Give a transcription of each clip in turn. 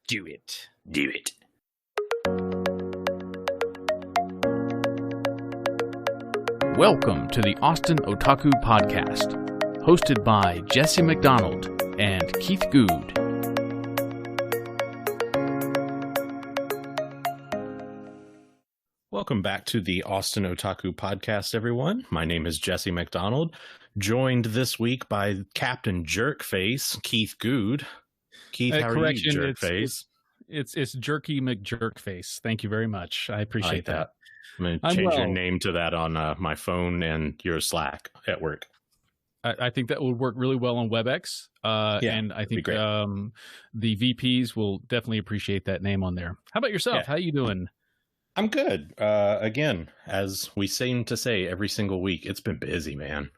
Do it. Do it. Welcome to the Austin Otaku Podcast, hosted by Jesse McDonald and Keith Good. Welcome back to the Austin Otaku Podcast, everyone. My name is Jesse McDonald, joined this week by Captain Jerkface, Keith Good. Keith, how are you, Jerkface? It's Jerky McJerkface. Thank you very much. I appreciate that. I'm going to change your name to that on my phone and your Slack at work. I think that would work really well on WebEx. And I think the VPs will definitely appreciate that name on there. How about yourself? Yeah. How you doing? I'm good. Again, as we seem to say every single week, it's been busy, man.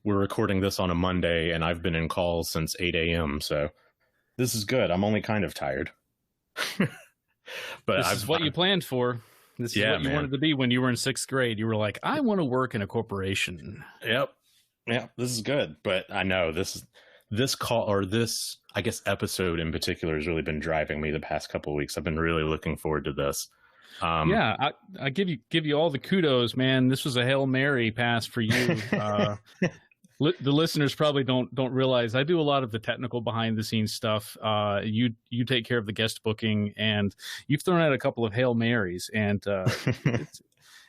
We're recording this on a Monday, and I've been in calls since 8 a.m., so this is good. I'm only kind of tired. But this is what you planned for. This is what you wanted to be when you were in 6th grade. You were like, I want to work in a corporation. Yep. Yeah, this is good. But I know this call, or this, I guess, episode in particular has really been driving me the past couple of weeks. I've been really looking forward to this. I give you all the kudos, man. This was a Hail Mary pass for you. The listeners probably don't realize I do a lot of the technical behind the scenes stuff. You take care of the guest booking, and you've thrown out a couple of Hail Marys, and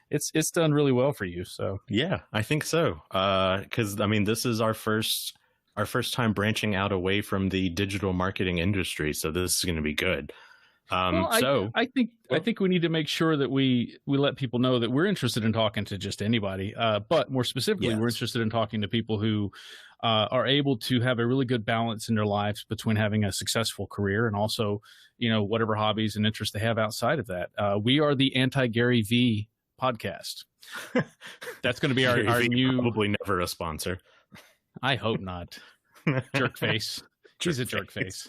it's done really well for you. So yeah, I think so. Because I mean, this is our first time branching out away from the digital marketing industry, so this is going to be good. I think we need to make sure that we let people know that we're interested in talking to just anybody, but more specifically, we're interested in talking to people who are able to have a really good balance in their lives between having a successful career and also, whatever hobbies and interests they have outside of that. We are the Anti-Gary V podcast. That's going to be our new... Probably never a sponsor. I hope not. Jerkface. She's a jerkface.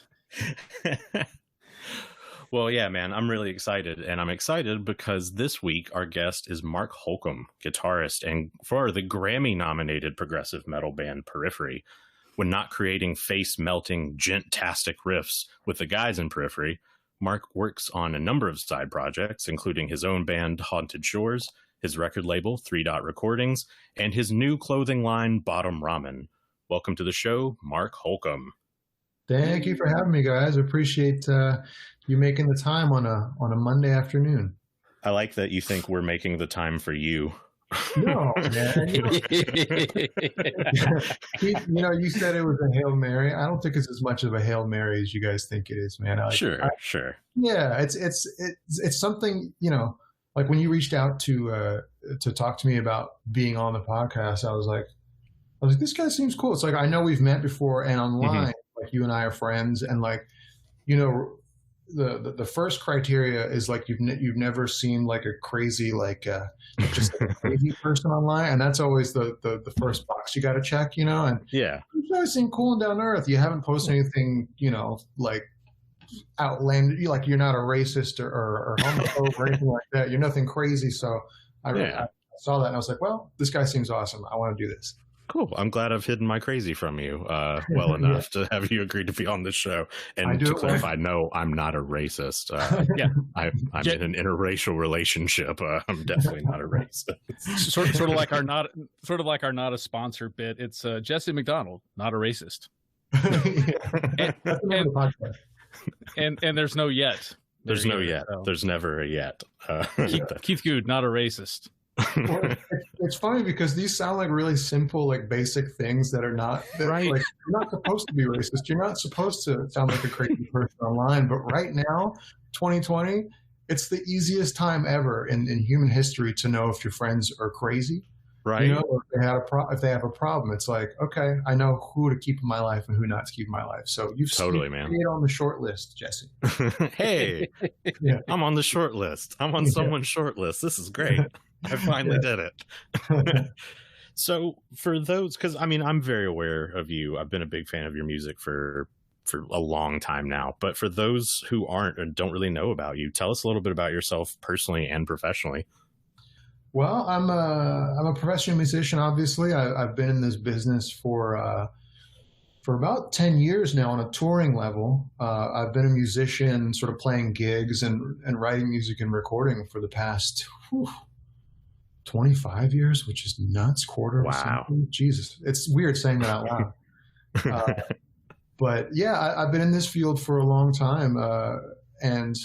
Well, yeah, man, I'm really excited, and I'm excited because this week our guest is Mark Holcomb, guitarist, and for the Grammy-nominated progressive metal band Periphery. When not creating face-melting, gent-tastic riffs with the guys in Periphery, Mark works on a number of side projects, including his own band Haunted Shores, his record label 3 Dot Recordings, and his new clothing line Bottom Ramen. Welcome to the show, Mark Holcomb. Thank you for having me, guys. I appreciate you making the time on a Monday afternoon. I like that you think we're making the time for you. No, man. You said it was a Hail Mary. I don't think it's as much of a Hail Mary as you guys think it is, man. Sure. Yeah, it's something, like when you reached out to talk to me about being on the podcast, I was like, this guy seems cool. It's like, I know we've met before and online. Mm-hmm. Like you and I are friends, and like, the first criteria is like you've never seen like a crazy just like a crazy person online, and that's always the first box you got to check, and yeah, you guys seem cool and down to earth. You haven't posted anything, like outlandish, like you're not a racist or homophobe or anything like that. You're nothing crazy. So I saw that and I was like, well, this guy seems awesome. I want to do this. Cool. I'm glad I've hidden my crazy from you well enough to have you agree to be on the show. And to clarify, no, I'm not a racist. I'm in an interracial relationship. I'm definitely not a racist. sort of like our not a sponsor bit. It's Jesse McDonald, not a racist. and there's no yet. There's no yet. So. There's never a yet. Keith Good, not a racist. Well, it's funny because these sound like really simple, like basic things that are not right. Like, you're not supposed to be racist. You're not supposed to sound like a crazy person online. But right now, 2020, it's the easiest time ever in human history to know if your friends are crazy. Right. If they have a problem, it's like, okay, I know who to keep in my life and who not to keep in my life. So you've totally, man, on the short list, Jesse. Hey, I'm on the short list. I'm on someone's short list. This is great. I finally did it. So for those, because I mean, I'm very aware of you. I've been a big fan of your music for a long time now. But for those who aren't and don't really know about you, tell us a little bit about yourself personally and professionally. Well, I'm a professional musician. Obviously, I've been in this business for for about 10 years now on a touring level. I've been a musician, sort of playing gigs and writing music and recording for the past 25 years, which is nuts. Quarter of a century. Jesus, it's weird saying that out loud. But yeah, I've been in this field for a long time, and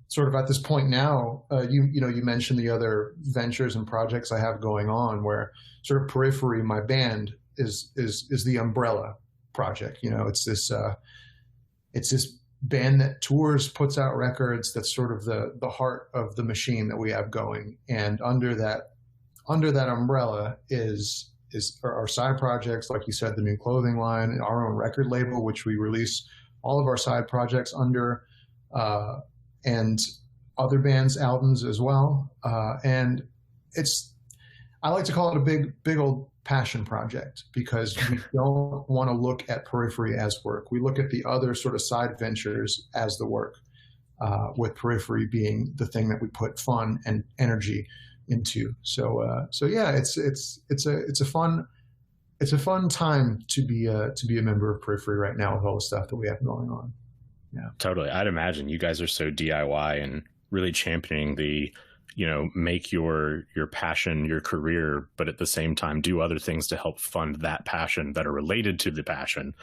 sort of at this point now, you mentioned the other ventures and projects I have going on, where sort of Periphery, my band, is the umbrella project. It's this band that tours, puts out records. That's sort of the heart of the machine that we have going. And under that umbrella is our side projects, like you said, the new clothing line, our own record label, which we release all of our side projects under, and other bands' albums as well. And I like to call it a big old passion project, because we don't want to look at Periphery as work. We look at the other sort of side ventures as the work, with Periphery being the thing that we put fun and energy into. So yeah, it's a fun time to be a member of Periphery right now with all the stuff that we have going on. Yeah, totally. I'd imagine you guys are so DIY and really championing the, make your passion your career, but at the same time do other things to help fund that passion that are related to the passion.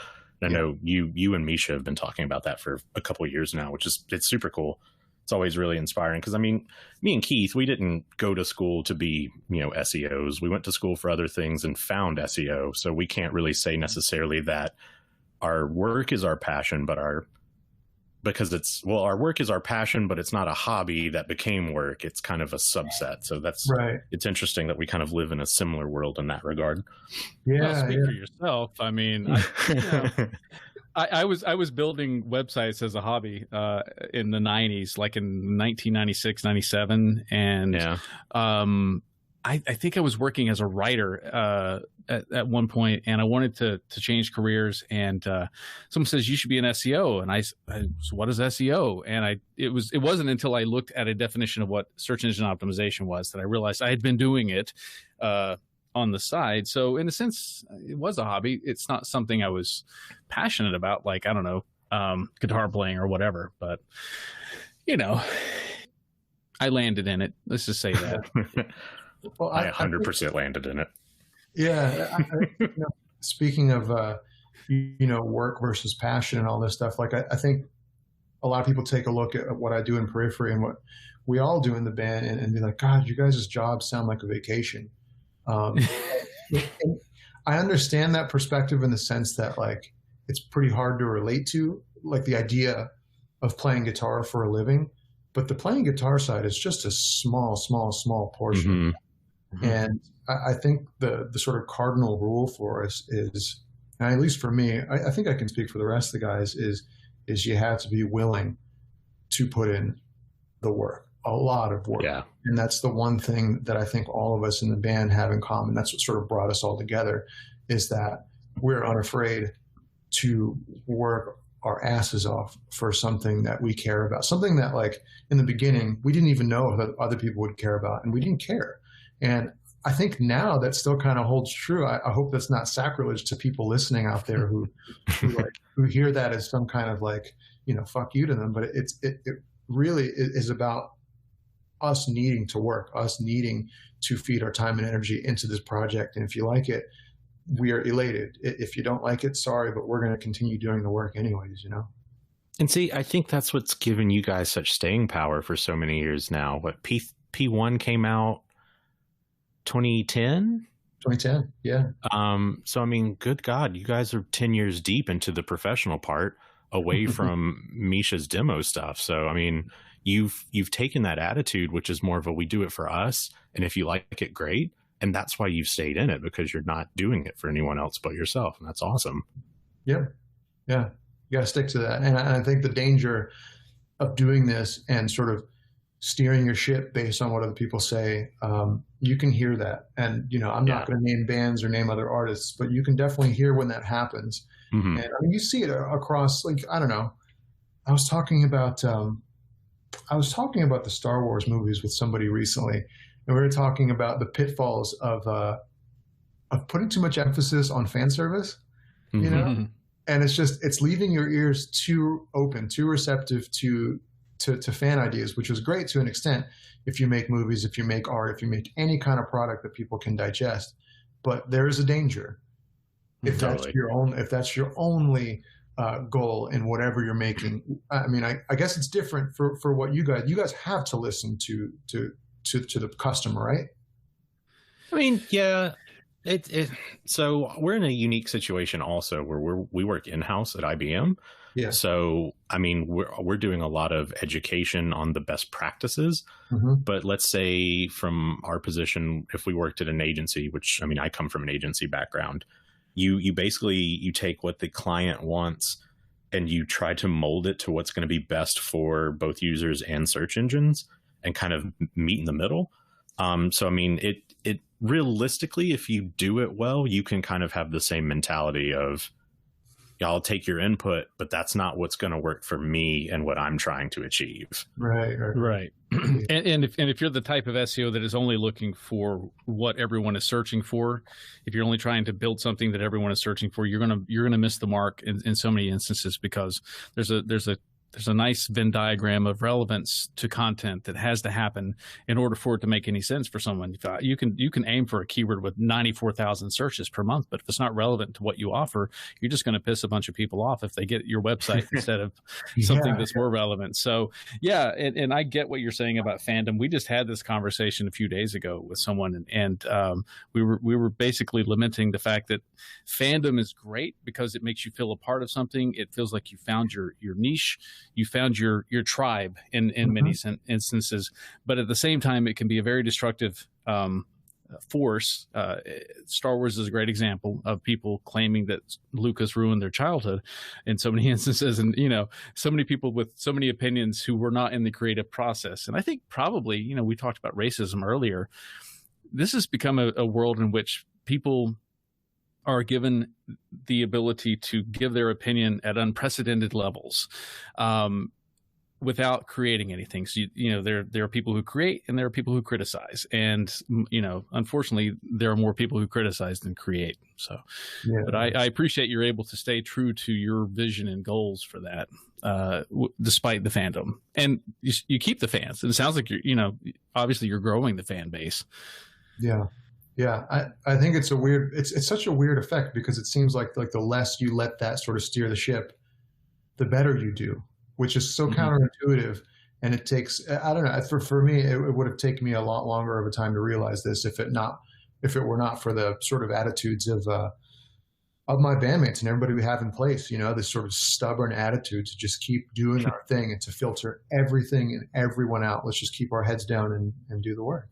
And I know you and Misha have been talking about that for a couple of years now, it's super cool. It's always really inspiring, because I mean, me and Keith, we didn't go to school to be, SEOs. We went to school for other things and found SEO. So we can't really say necessarily that our work is our passion, but our work is our passion, but it's not a hobby that became work. It's kind of a subset. So that's right. It's interesting that we kind of live in a similar world in that regard. Yeah. Well, speak for yourself. I mean, I was building websites as a hobby in the 90s, like in 1996, 97. And I think I was working as a writer at one point, and I wanted to change careers. And someone says, you should be an SEO. And I so what is SEO? And it wasn't until I looked at a definition of what search engine optimization was that I realized I had been doing it on the side. So in a sense, it was a hobby. It's not something I was passionate about, like, I don't know, guitar playing or whatever. But, I landed in it. Let's just say that. Well, I 100% landed in it. Yeah. Speaking of, work versus passion and all this stuff, like I think a lot of people take a look at what I do in Periphery and what we all do in the band and be like, God, you guys' jobs sound like a vacation. I understand that perspective in the sense that, like, it's pretty hard to relate to, like, the idea of playing guitar for a living, but the playing guitar side is just a small portion. Mm-hmm. And I think the sort of cardinal rule for us is, and at least for me, I think I can speak for the rest of the guys, is you have to be willing to put in the work, a lot of work. Yeah. And that's the one thing that I think all of us in the band have in common. That's what sort of brought us all together, is that we're unafraid to work our asses off for something that we care about, something that, like, in the beginning, we didn't even know that other people would care about, and we didn't care. And I think now that still kind of holds true. I hope that's not sacrilege to people listening out there who hear that as some kind of, like, fuck you to them. But it really is about us needing to work, us needing to feed our time and energy into this project. And if you like it, we are elated. If you don't like it, sorry, but we're going to continue doing the work anyways, And see, I think that's what's given you guys such staying power for so many years now. What, P1 came out 2010? 2010, yeah. So, I mean, good God, you guys are 10 years deep into the professional part, away from Misha's demo stuff. So, I mean, you've taken that attitude, which is more of a, we do it for us, and if you like it, great. And that's why you've stayed in it, because you're not doing it for anyone else but yourself. And that's awesome. Yeah. You got to stick to that. And I think the danger of doing this and sort of steering your ship based on what other people say, you can hear that. And, I'm not going to name bands or name other artists, but you can definitely hear when that happens. Mm-hmm. And I mean, you see it across, like, I don't know. I was talking about the Star Wars movies with somebody recently, and we were talking about the pitfalls of putting too much emphasis on fan service, Mm-hmm. and it's leaving your ears too open, too receptive to fan ideas, which is great to an extent if you make movies, if you make art, if you make any kind of product that people can digest. But there is a danger if that's your only goal in whatever you're making. I mean, I guess it's different for what you guys have to listen to the customer, right? I mean, yeah. So we're in a unique situation also where we work in-house at IBM. Yeah. So, I mean, we're doing a lot of education on the best practices, but let's say from our position, if we worked at an agency, which, I mean, I come from an agency background, you basically, you take what the client wants and you try to mold it to what's going to be best for both users and search engines and kind of meet in the middle. So, I mean, it realistically, if you do it well, you can kind of have the same mentality of, yeah, I'll take your input, but that's not what's going to work for me and what I'm trying to achieve. Right. And if you're the type of SEO that is only looking for what everyone is searching for, if you're only trying to build something that everyone is searching for, you're gonna miss the mark in so many instances, because there's a nice Venn diagram of relevance to content that has to happen in order for it to make any sense for someone. You can aim for a keyword with 94,000 searches per month, but if it's not relevant to what you offer, you're just going to piss a bunch of people off if they get your website instead of something that's more relevant. So yeah, and I get what you're saying about fandom. We just had this conversation a few days ago with someone, and we were basically lamenting the fact that fandom is great because it makes you feel a part of something. It feels like you found your niche. You found your tribe in many instances, but at the same time, it can be a very destructive force. Star Wars is a great example of people claiming that Lucas ruined their childhood in so many instances, and so many people with so many opinions who were not in the creative process. And I think probably, we talked about racism earlier. This has become a world in which people are given the ability to give their opinion at unprecedented levels without creating anything. So, there are people who create and there are people who criticize. And, unfortunately, there are more people who criticize than create. So, yeah. But I appreciate you're able to stay true to your vision and goals for that, despite the fandom. And you keep the fans. And it sounds like obviously you're growing the fan base. Yeah. Yeah, I think it's such a weird effect, because it seems like the less you let that sort of steer the ship, the better you do, which is so counterintuitive. And it takes, I don't know, for me, it would have taken me a lot longer of a time to realize this if it were not for the sort of attitudes of my bandmates and everybody we have in place, this sort of stubborn attitude to just keep doing our thing and to filter everything and everyone out. Let's just keep our heads down and do the work.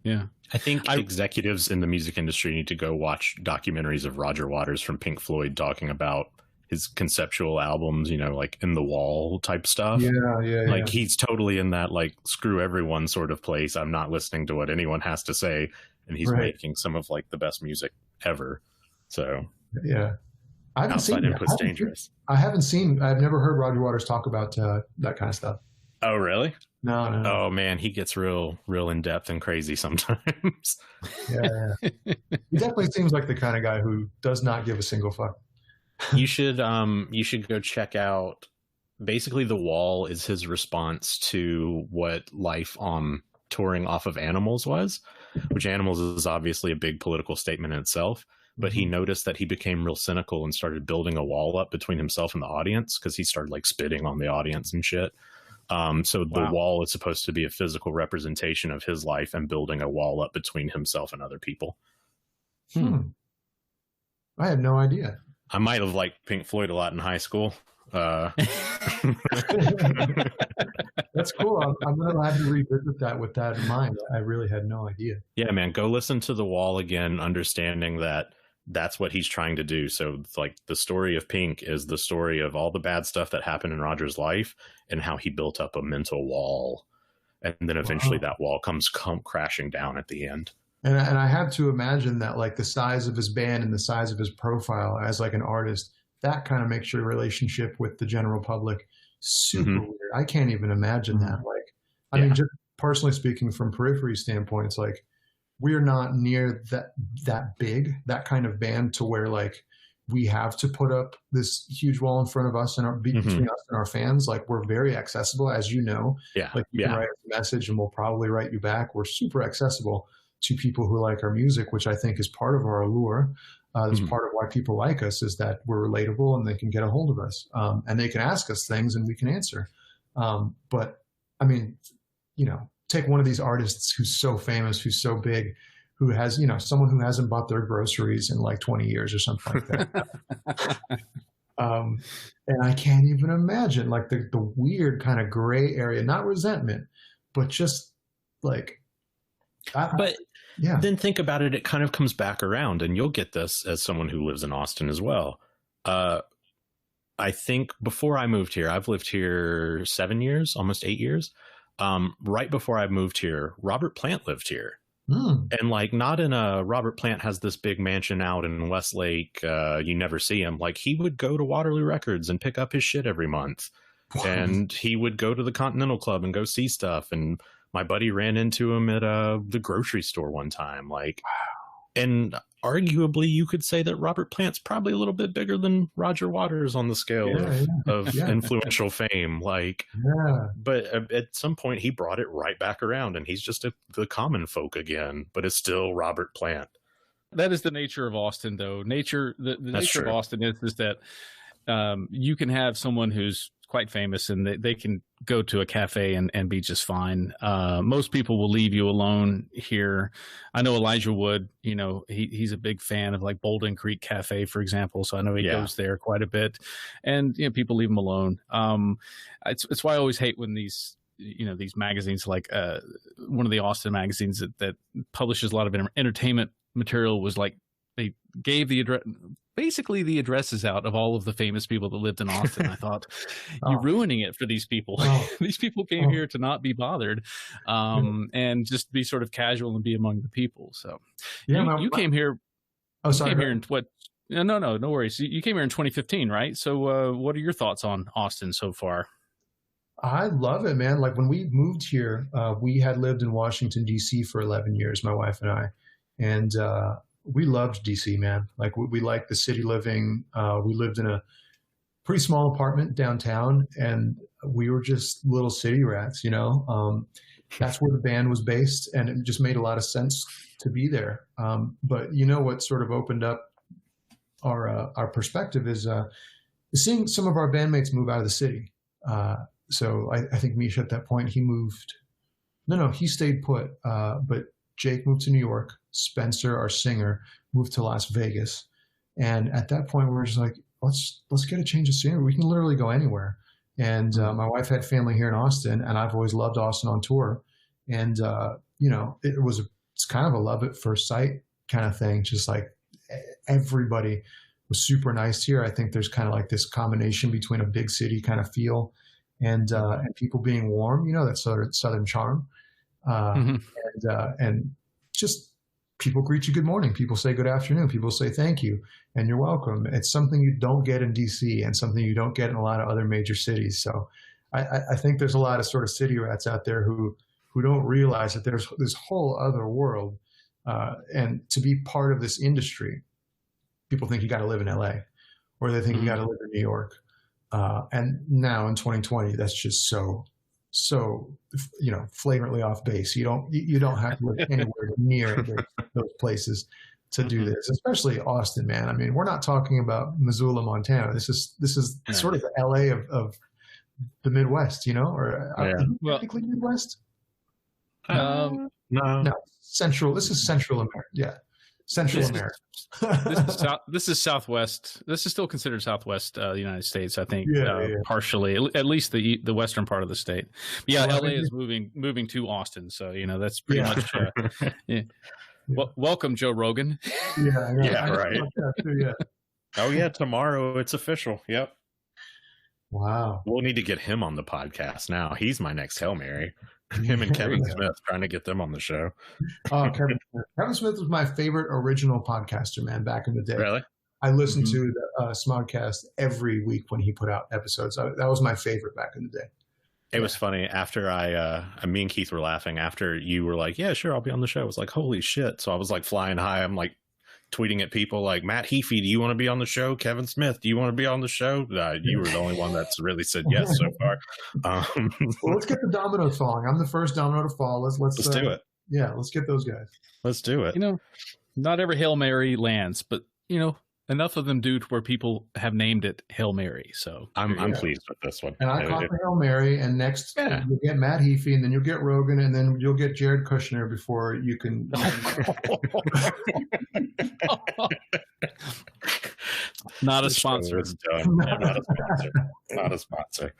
Yeah. I think executives in the music industry need to go watch documentaries of Roger Waters from Pink Floyd talking about his conceptual albums, like In the Wall type stuff. Yeah. He's totally in that, screw everyone sort of place. I'm not listening to what anyone has to say. And he's making some of the best music ever. So yeah. I've never heard Roger Waters talk about that kind of stuff. Oh, really? No. Oh man, he gets real in depth and crazy sometimes. Yeah. He definitely seems like the kind of guy who does not give a single fuck. You should go check out. Basically, The Wall is his response to what life on touring off of Animals was, which Animals is obviously a big political statement in itself. But he noticed that he became real cynical and started building a wall up between himself and the audience, because he started spitting on the audience and shit. So the wall is supposed to be a physical representation of his life and building a wall up between himself and other people. I had no idea. I might have liked Pink Floyd a lot in high school. That's cool. I'm glad to revisit that with that in mind. I really had no idea. Yeah, man, go listen to The Wall again, understanding that that's what he's trying to do. So the story of Pink is the story of all the bad stuff that happened in Roger's life and how he built up a mental wall. And then eventually that wall comes crashing down at the end. And I have to imagine that the size of his band and the size of his profile as an artist, that kind of makes your relationship with the general public super weird. I can't even imagine that. I mean, just personally speaking from Periphery standpoint, it's we're not near that big, that kind of band to where we have to put up this huge wall in front of us and between us and our fans. Like, we're very accessible, as you know. Yeah. Like, you can write us a message and we'll probably write you back. We're super accessible to people who like our music, which I think is part of our allure. That's part of why people like us, is that we're relatable and they can get a hold of us. And they can ask us things and we can answer. But I mean, you know, take one of these artists who's so famous, who's so big, who has, you know, someone who hasn't bought their groceries in like 20 years or something like that. And I can't even imagine like the weird kind of gray area, not resentment, but just like, then think about it. It kind of comes back around, and you'll get this as someone who lives in Austin as well. I think before I moved here, I've lived here 7 years, almost 8 years. Right before I moved here, Robert Plant lived here. And like, not in a Robert Plant has this big mansion out in Westlake. You never see him. Like, he would go to Waterloo Records and pick up his shit every month. And he would go to the Continental Club and go see stuff. And my buddy ran into him at the grocery store one time. Like, and arguably you could say that Robert Plant's probably a little bit bigger than Roger Waters on the scale of influential fame. Like, but at some point he brought it right back around, and he's just the common folk again, but it's still Robert Plant. That is the nature of Austin, though. The nature of Austin is that you can have someone who's quite famous and they can go to a cafe and be just fine. Most people will leave you alone here. I know Elijah Wood, you know, he's a big fan of like Bolden Creek Cafe, for example. So I know he goes there quite a bit, and, you know, people leave him alone. It's why I always hate when these magazines, like one of the Austin magazines that publishes a lot of entertainment material, was like, they gave the addresses out of all of the famous people that lived in Austin. I thought, you're ruining it for these people. These people came here to not be bothered, and just be sort of casual and be among the people. So you came here. Oh, sorry. Came here in what? No worries. You came here in 2015, right? So what are your thoughts on Austin so far? I love it, man. Like, when we moved here, we had lived in Washington, D.C. for 11 years, my wife and I. And we loved DC, man. Like, we liked the city living. We lived in a pretty small apartment downtown, and we were just little city rats, you know. That's where the band was based, and it just made a lot of sense to be there. But you know what sort of opened up our perspective is seeing some of our bandmates move out of the city. So I think Misha, at that point, he moved. No, he stayed put. But Jake moved to New York. Spencer, our singer, moved to Las Vegas. And at that point, we were just like, let's get a change of scenery. We can literally go anywhere. And my wife had family here in Austin, and I've always loved Austin on tour. And, you know, it's kind of a love at first sight kind of thing. Just like, everybody was super nice here. I think there's kind of like this combination between a big city kind of feel and people being warm, you know, that southern charm. And just people greet you good morning. People say good afternoon. People say thank you and you're welcome. It's something you don't get in DC and something you don't get in a lot of other major cities. So I think there's a lot of sort of city rats out there who don't realize that there's this whole other world. And to be part of this industry, people think you got to live in LA, or they think you got to live in New York. And now in 2020, that's just so, you know, flagrantly off base. You don't have to live anywhere near those places to do this, especially Austin, man. I mean, we're not talking about Missoula, Montana. This is sort of the LA of the Midwest, you know, or technically Midwest. No, Central. This is Central America. Yeah. Central America. This is Southwest. This is still considered Southwest the United States, I think, partially, at least the western part of the state. Yeah, LA is moving to Austin, so you know that's pretty much. Welcome, Joe Rogan. Yeah, right. Oh yeah, tomorrow it's official. Yep. Wow. We'll need to get him on the podcast now. He's my next Hail Mary. Him and Kevin Smith, trying to get them on the show. Oh, Kevin Smith was my favorite original podcaster, man, back in the day. Really? I listened to the Smodcast every week when he put out episodes. That was my favorite back in the day. It was funny. After me and Keith were laughing after you were like, yeah, sure, I'll be on the show. I was like, holy shit. So I was like flying high. I'm like tweeting at people like, Matt Heafy, do you want to be on the show? Kevin Smith, do you want to be on the show? You were the only one that's really said yes so far. Well, let's get the dominoes falling. I'm the first domino to fall. Let's do it. Yeah, let's get those guys. Let's do it. Not every Hail Mary lands, but enough of them do to where people have named it Hail Mary. So I'm pleased with this one. And I caught the Hail Mary, and next you'll get Matt Heafy, and then you'll get Rogan, and then you'll get Jared Kushner before you can. Not a sponsor. Not a sponsor.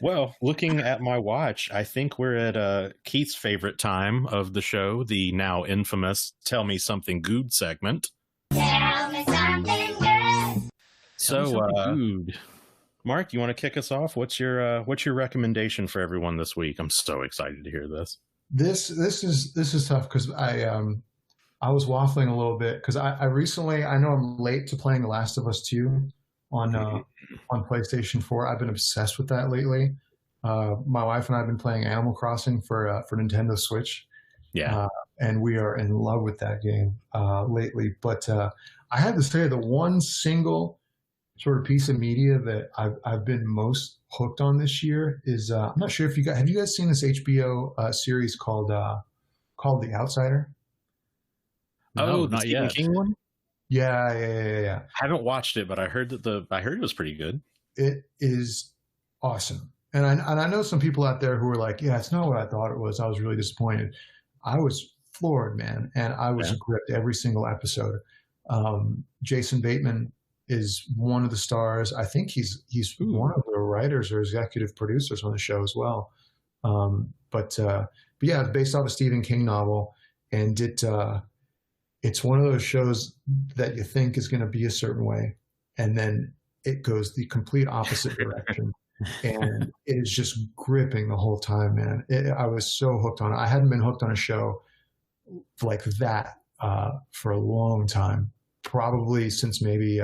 Well, looking at my watch, I think we're at Keith's favorite time of the show, the now infamous "Tell Me Something Good" segment. Tell me something good. So, Mark, you want to kick us off? What's your recommendation for everyone this week? I'm so excited to hear this. This is tough because I was waffling a little bit because I recently, I know I'm late to playing The Last of Us 2 on PlayStation 4. I've been obsessed with that lately. My wife and I have been playing Animal Crossing for Nintendo Switch. Yeah. And we are in love with that game lately. But I have to say the one single sort of piece of media that I've been most hooked on this year is I'm not sure if have you guys seen this HBO series called The Outsider? No, not yet. King one? Yeah. Haven't watched it, but I heard it was pretty good. It is awesome. And I know some people out there who are like, yeah, it's not what I thought it was. I was really disappointed. I was floored, man, and I was gripped every single episode. Jason Bateman is one of the stars. I think he's one of the writers or executive producers on the show as well. But yeah, it's based off a Stephen King novel, and it's one of those shows that you think is going to be a certain way, and then it goes the complete opposite direction. And it is just gripping the whole time, man. I was so hooked on it. I hadn't been hooked on a show like that for a long time, probably since maybe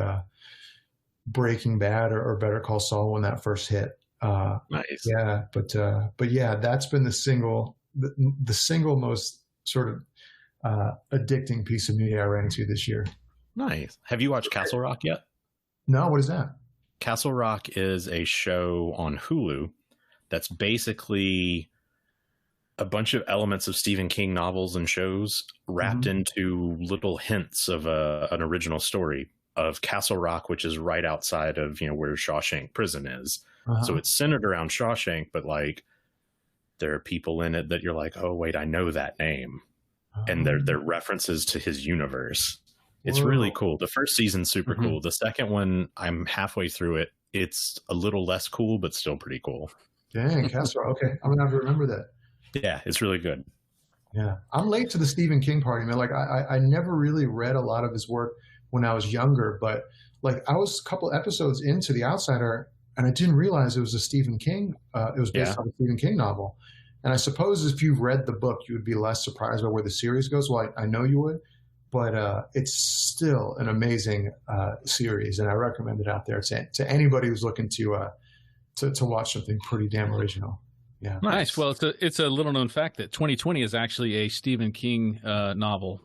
Breaking Bad or Better Call Saul when that first hit. Nice. Yeah, but yeah, that's been the single most sort of addicting piece of media I ran into this year. Nice. Have you watched Castle Rock yet? No, what is that? Castle Rock is a show on Hulu that's basically a bunch of elements of Stephen King novels and shows wrapped into little hints of an original story of Castle Rock, which is right outside of where Shawshank Prison is. So it's centered around Shawshank, but like there are people in it that you're like, oh wait, I know that name, and they're references to his universe. It's really cool. The first season's super cool. The second one, I'm halfway through it. It's a little less cool, but still pretty cool. Dang, Castle. Okay, I'm gonna have to remember that. Yeah, it's really good. Yeah, I'm late to the Stephen King party, man. Like I never really read a lot of his work when I was younger, but like I was a couple episodes into The Outsider, and I didn't realize it was a Stephen King. It was based on a Stephen King novel. And I suppose if you've read the book, you would be less surprised by where the series goes. Well, I know you would. But it's still an amazing series, and I recommend it out there to anybody who's looking to watch something pretty damn original. Yeah, nice. Well, it's a little known fact that 2020 is actually a Stephen King novel.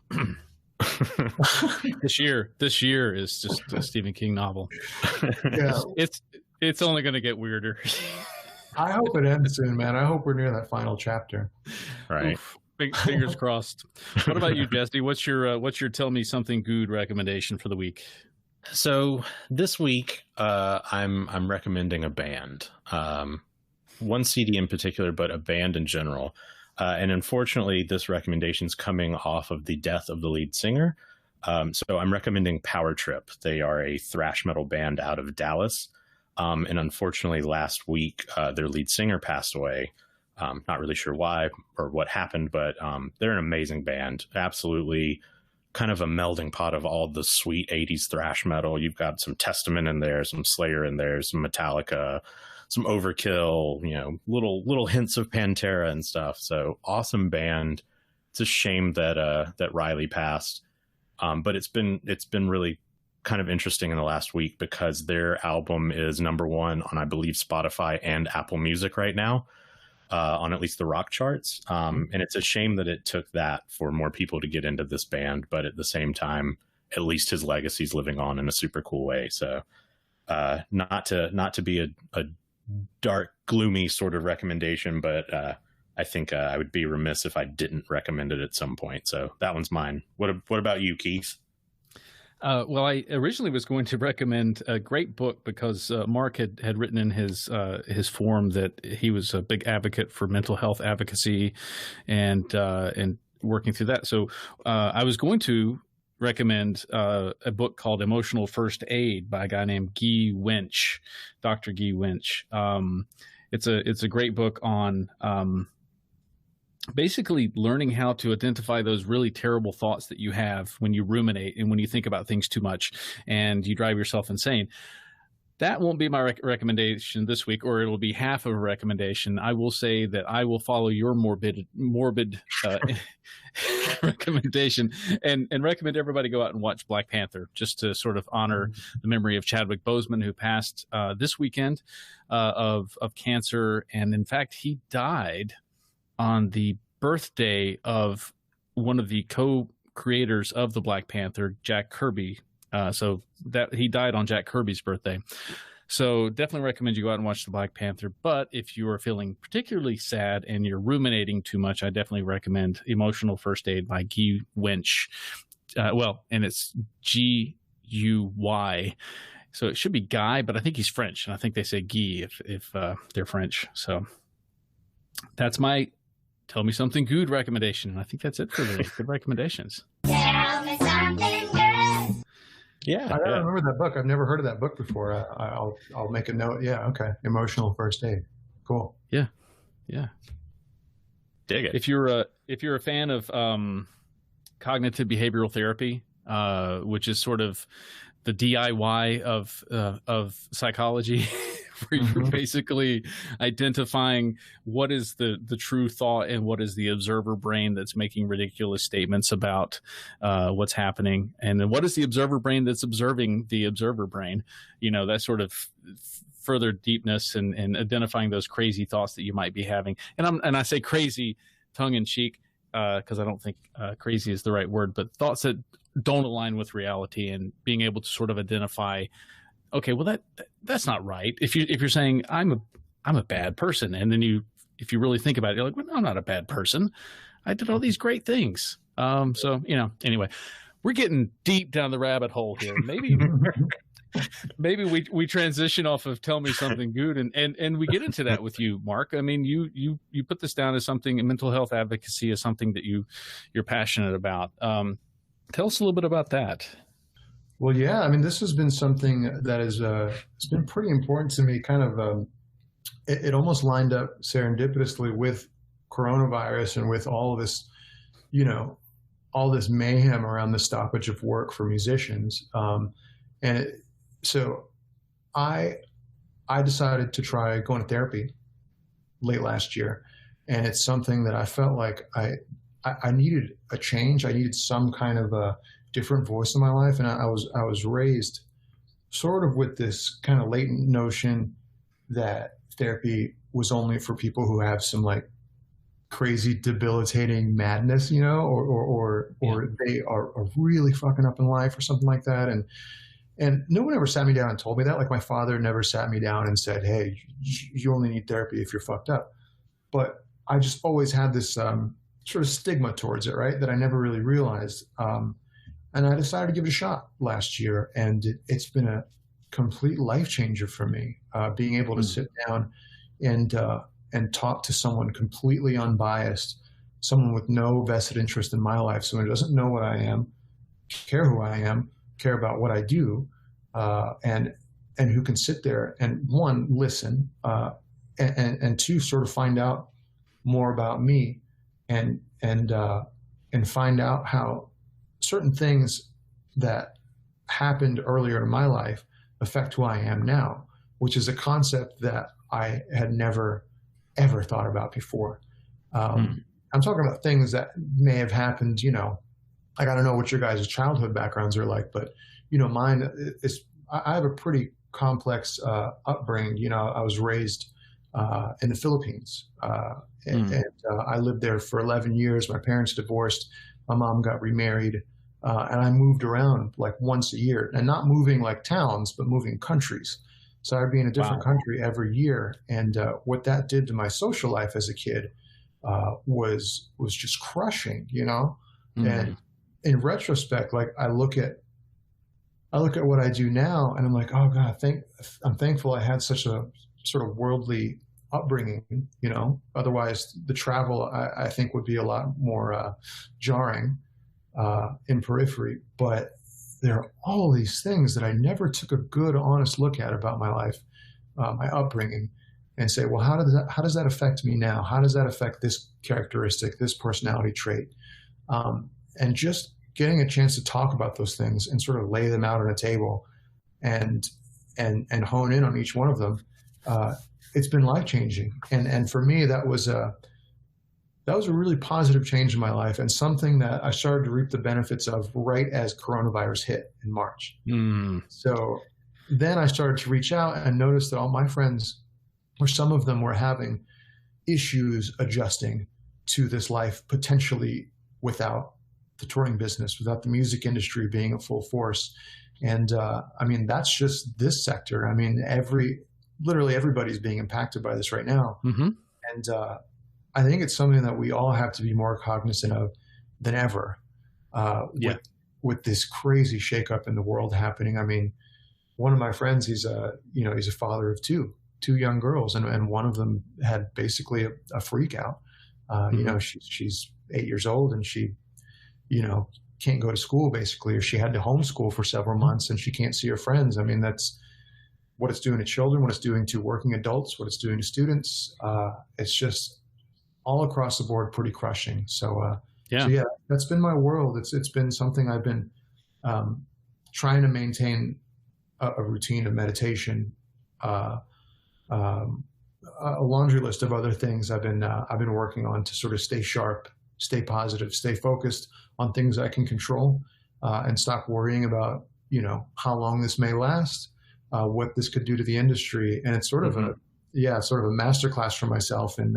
This year is just a Stephen King novel. Yeah, it's only going to get weirder. I hope it ends soon, man. I hope we're near that final chapter. Right. Oof. Fingers crossed. What about you, Jesse? What's your tell me something good recommendation for the week? So this week, I'm recommending a band, one CD in particular, but a band in general. And unfortunately, this recommendation is coming off of the death of the lead singer. So I'm recommending Power Trip. They are a thrash metal band out of Dallas. And unfortunately, last week, their lead singer passed away. Not really sure why or what happened, but they're an amazing band. Absolutely kind of a melding pot of all the sweet 80s thrash metal. You've got some Testament in there, some Slayer in there, some Metallica, some Overkill, little hints of Pantera and stuff. So awesome band. It's a shame that Riley passed. But it's been really kind of interesting in the last week because their album is #1 on, I believe, Spotify and Apple Music right now. on at least the rock charts. And it's a shame that it took that for more people to get into this band. But at the same time, at least his legacy's living on in a super cool way. So not to be a dark, gloomy sort of recommendation, but I think I would be remiss if I didn't recommend it at some point. So that one's mine. What about you, Keith? Well, I originally was going to recommend a great book because Mark had written in his forum that he was a big advocate for mental health advocacy and working through that. So I was going to recommend a book called Emotional First Aid by a guy named Guy Winch, Dr. Guy Winch. It's a great book on basically learning how to identify those really terrible thoughts that you have when you ruminate and when you think about things too much and you drive yourself insane. That won't be my recommendation this week, or it'll be half of a recommendation. I will say that I will follow your morbid recommendation and recommend everybody go out and watch Black Panther, just to sort of honor the memory of Chadwick Boseman, who passed this weekend of cancer. And in fact, he died on the birthday of one of the co-creators of the Black Panther, Jack Kirby. So that he died on Jack Kirby's birthday. So definitely recommend you go out and watch the Black Panther. But if you are feeling particularly sad and you're ruminating too much, I definitely recommend Emotional First Aid by Guy Winch. And it's G-U-Y. So it should be Guy, but I think he's French, and I think they say Guy if they're French. So that's my Tell Me Something Good recommendation. And I think that's it for the good recommendations. Tell me something good. Yeah, I don't remember that book. I've never heard of that book before. I'll make a note. Yeah, okay. Emotional First Aid. Cool. Yeah. Dig it. If you're a fan of cognitive behavioral therapy, which is sort of the DIY of psychology, where you're basically identifying what is the true thought and what is the observer brain that's making ridiculous statements about what's happening, and then what is the observer brain that's observing the observer brain. That sort of further deepness and identifying those crazy thoughts that you might be having. And I say crazy tongue in cheek because I don't think crazy is the right word, but thoughts that don't align with reality, and being able to sort of identify, okay, well that's not right. If you're saying I'm a bad person, and then if you really think about it, you're like, well, I'm not a bad person. I did all these great things. Anyway, we're getting deep down the rabbit hole here. Maybe we transition off of Tell Me Something Good and we get into that with you, Mark. I mean, you put this down as something, and mental health advocacy is something that you're passionate about. Tell us a little bit about that. Well, yeah, I mean, this has been something that is it's been pretty important to me. Kind of, it almost lined up serendipitously with coronavirus and with all of this, all this mayhem around the stoppage of work for musicians. So I decided to try going to therapy late last year, and it's something that I felt like I needed a change. I needed some kind of a different voice in my life. And I was raised sort of with this kind of latent notion that therapy was only for people who have some like crazy debilitating madness, or they are really fucking up in life or something like that. And no one ever sat me down and told me that. Like my father never sat me down and said, hey, you only need therapy if you're fucked up. But I just always had this sort of stigma towards it, right? That I never really realized. And I decided to give it a shot last year, and it's been a complete life changer for me. Being able to sit down and talk to someone completely unbiased, someone with no vested interest in my life, someone who doesn't know what I am, care who I am, care about what I do, and who can sit there and one, listen, and two, sort of find out more about me, and find out how certain things that happened earlier in my life affect who I am now, which is a concept that I had never, ever thought about before. I'm talking about things that may have happened, like, I don't know what your guys' childhood backgrounds are like, but, mine is, I have a pretty complex upbringing. I was raised in the Philippines. And I lived there for 11 years. My parents divorced. My mom got remarried. And I moved around like once a year, and not moving like towns, but moving countries. So I'd be in a different country every year. And what that did to my social life as a kid was just crushing, you know? And in retrospect, like I look at what I do now, and I'm like, oh God, I'm thankful I had such a sort of worldly upbringing, you know? Otherwise, the travel I think would be a lot more jarring in Periphery. But there are all these things that I never took a good, honest look at about my life, my upbringing, and say, well, how does that affect me now? How does that affect this characteristic, this personality trait? And just getting a chance to talk about those things and sort of lay them out on a table and hone in on each one of them, it's been life-changing. And for me, that was a really positive change in my life, and something that I started to reap the benefits of right as coronavirus hit in March. So then I started to reach out and notice that all my friends, or some of them, were having issues adjusting to this life, potentially without the touring business, without the music industry being at full force. And I mean, that's just this sector. I mean, literally everybody's being impacted by this right now. And I think it's something that we all have to be more cognizant of than ever, with this crazy shakeup in the world happening. I mean, one of my friends, he's a father of two young girls, and one of them had basically a freak out. You know, she's 8 years old, and she, you know, can't go to school basically, or she had to homeschool for several months, and she can't see her friends. I mean, that's what it's doing to children, what it's doing to working adults, what it's doing to students. It's just all across the board pretty crushing. So yeah, that's been my world. It's been something I've been trying to maintain a routine of meditation, a laundry list of other things I've been working on to sort of stay sharp, stay positive, stay focused on things I can control, and stop worrying about, you know, how long this may last, what this could do to the industry. And it's sort of a masterclass for myself in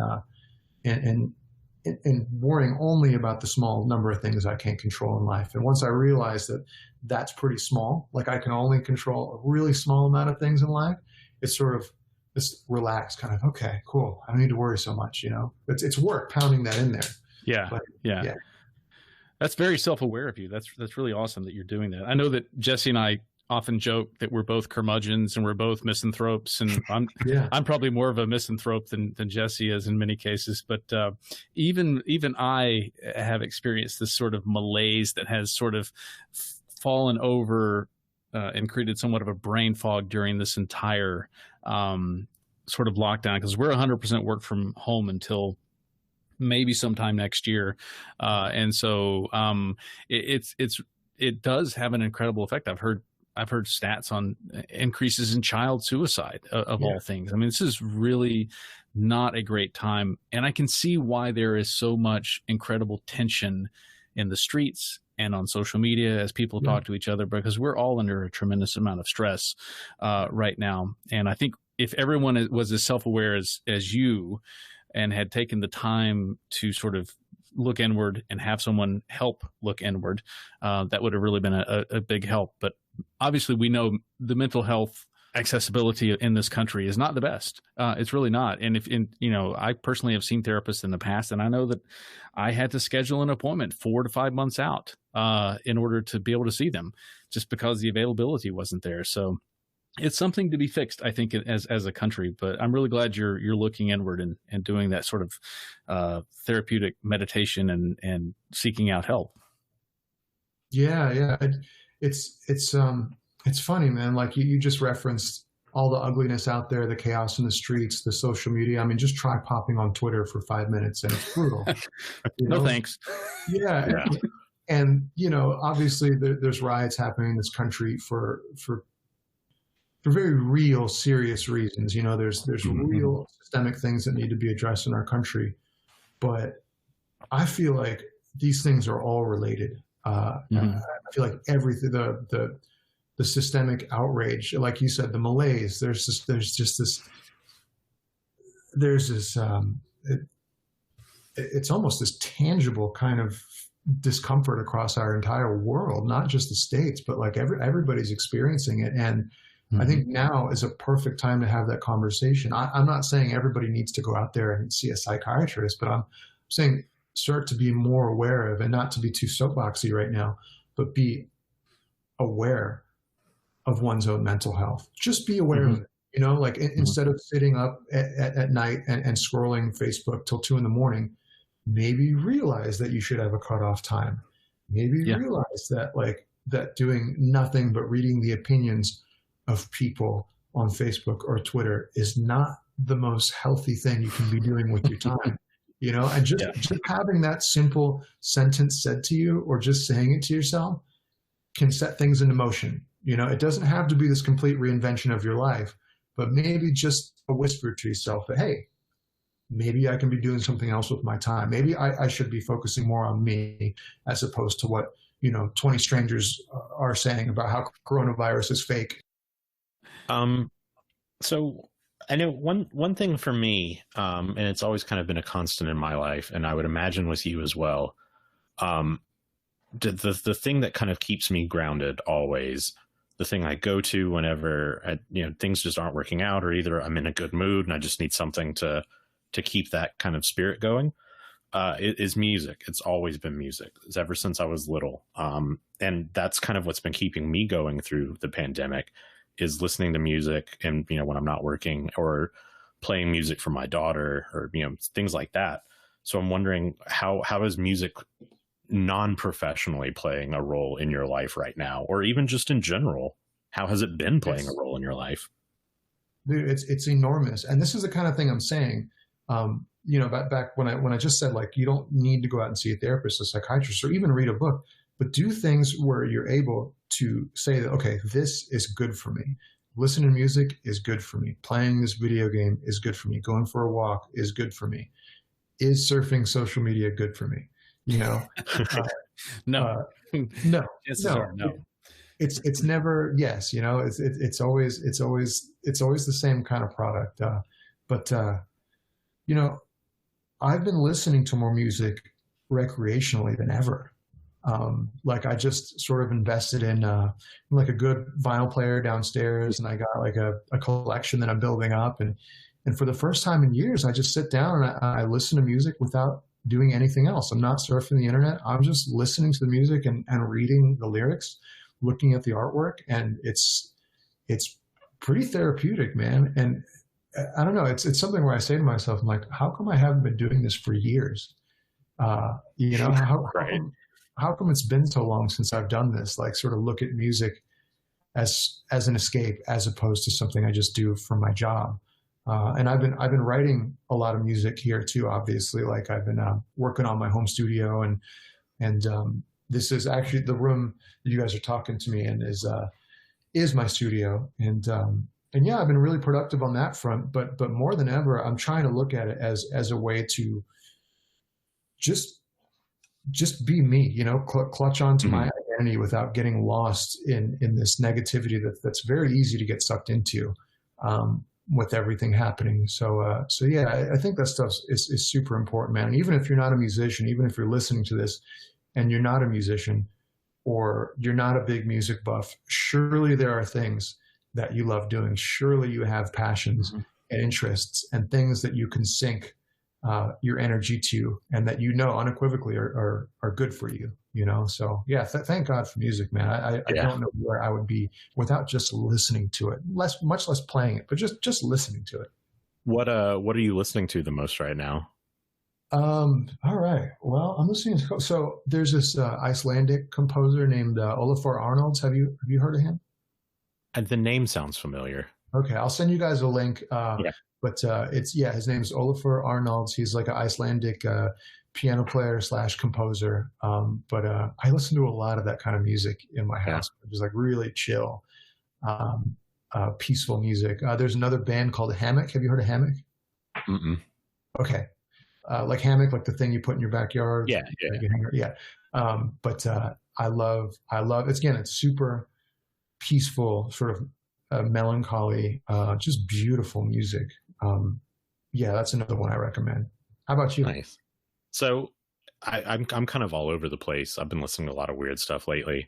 worrying only about the small number of things I can't control in life. And once I realized that that's pretty small, like I can only control a really small amount of things in life, it's sort of this relaxed kind of, okay, cool, I don't need to worry so much, you know. It's work pounding that in there. Yeah. That's very self-aware of you. That's really awesome that you're doing that. I know that Jesse and I often joke that we're both curmudgeons and we're both misanthropes, and I'm probably more of a misanthrope than Jesse is in many cases. But even I have experienced this sort of malaise that has sort of fallen over and created somewhat of a brain fog during this entire sort of lockdown, because we're 100% work from home until maybe sometime next year, and so it does have an incredible effect. I've heard stats on increases in child suicide of all things. I mean, this is really not a great time, and I can see why there is so much incredible tension in the streets and on social media as people talk to each other, because we're all under a tremendous amount of stress right now. And I think if everyone was as self-aware as you, and had taken the time to sort of look inward and have someone help look inward, that would have really been a big help. But obviously we know the mental health accessibility in this country is not the best. It's really not. And I personally have seen therapists in the past, and I know that I had to schedule an appointment 4 to 5 months out in order to be able to see them, just because the availability wasn't there. So it's something to be fixed, I think, as a country. But I'm really glad you're looking inward and doing that sort of therapeutic meditation and seeking out help. Yeah. It's funny, man. Like you just referenced all the ugliness out there, the chaos in the streets, the social media. I mean, just try popping on Twitter for 5 minutes and it's brutal. No thanks. Yeah. And, you know, obviously there's riots happening in this country for very real, serious reasons. You know, there's real systemic things that need to be addressed in our country. But I feel like these things are all related. I feel like everything, the systemic outrage, like you said, the malaise, there's just this there's this, it's almost this tangible kind of discomfort across our entire world, not just the States, but like everybody's experiencing it. And I think now is a perfect time to have that conversation. I'm not saying everybody needs to go out there and see a psychiatrist, but I'm saying start to be more aware of, and not to be too soapboxy right now, but be aware of one's own mental health. Just be aware of it. You know, like instead of sitting up at night and scrolling Facebook till 2 a.m, maybe realize that you should have a cutoff time. Maybe realize that that doing nothing but reading the opinions of people on Facebook or Twitter is not the most healthy thing you can be doing with your time. You know, and just having that simple sentence said to you, or just saying it to yourself, can set things into motion. You know, it doesn't have to be this complete reinvention of your life, but maybe just a whisper to yourself that, hey, maybe I can be doing something else with my time. Maybe I should be focusing more on me as opposed to what, 20 strangers are saying about how coronavirus is fake. So I know one thing for me, and it's always kind of been a constant in my life, and I would imagine with you as well, the thing that kind of keeps me grounded always, the thing I go to whenever things just aren't working out, or either I'm in a good mood and I just need something to keep that kind of spirit going, is music. It's always been music. It's ever since I was little. And that's kind of what's been keeping me going through the pandemic, is listening to music, and, when I'm not working, or playing music for my daughter, or, things like that. So I'm wondering how is music non-professionally playing a role in your life right now, or even just in general? How has it been playing a role in your life? Dude, it's enormous. And this is the kind of thing I'm saying, back when I just said, like, you don't need to go out and see a therapist, a psychiatrist, or even read a book, but do things where you're able to say that, okay, this is good for me. Listening to music is good for me. Playing this video game is good for me. Going for a walk is good for me. Is surfing social media good for me? No. No. It's never yes. It's always the same kind of product. But I've been listening to more music recreationally than ever. I just sort of invested in like a good vinyl player downstairs, and I got like a collection that I'm building up, and for the first time in years, I just sit down and I listen to music without doing anything else. I'm not surfing the internet. I'm just listening to the music and reading the lyrics, looking at the artwork, and it's pretty therapeutic, man. And I don't know, it's something where I say to myself, I'm like, how come I haven't been doing this for years? How come it's been so long since I've done this? Like, sort of look at music as an escape, as opposed to something I just do for my job. And I've been writing a lot of music here too. Obviously, like, I've been working on my home studio, and this is actually the room that you guys are talking to me in is my studio. And yeah, I've been really productive on that front. But more than ever, I'm trying to look at it as a way to just be me, clutch onto my identity without getting lost in this negativity that's very easy to get sucked into with everything happening. So yeah, I think that stuff is super important, man. And even if you're not a musician, even if you're listening to this and you're not a musician, or you're not a big music buff, surely there are things that you love doing. Surely you have passions and interests and things that you can sink your energy to, and that unequivocally are good for you, So yeah, thank God for music, man. I don't know where I would be without just listening to it, much less playing it, but just listening to it. What are you listening to the most right now? All right, well, I'm listening to, so there's this Icelandic composer named Olafur Arnalds. Have you heard of him? The name sounds familiar. Okay, I'll send you guys a link. But his name is Olafur Arnalds. He's like an Icelandic piano player / composer. But I listen to a lot of that kind of music in my house. It's like really chill, peaceful music. There's another band called Hammock. Have you heard of Hammock? Mm-mm. Okay. Like hammock, like the thing you put in your backyard. Yeah. But I love it's, again, it's super peaceful, sort of melancholy, just beautiful music. Yeah, that's another one I recommend. How about you? Nice. So I'm kind of all over the place. I've been listening to a lot of weird stuff lately,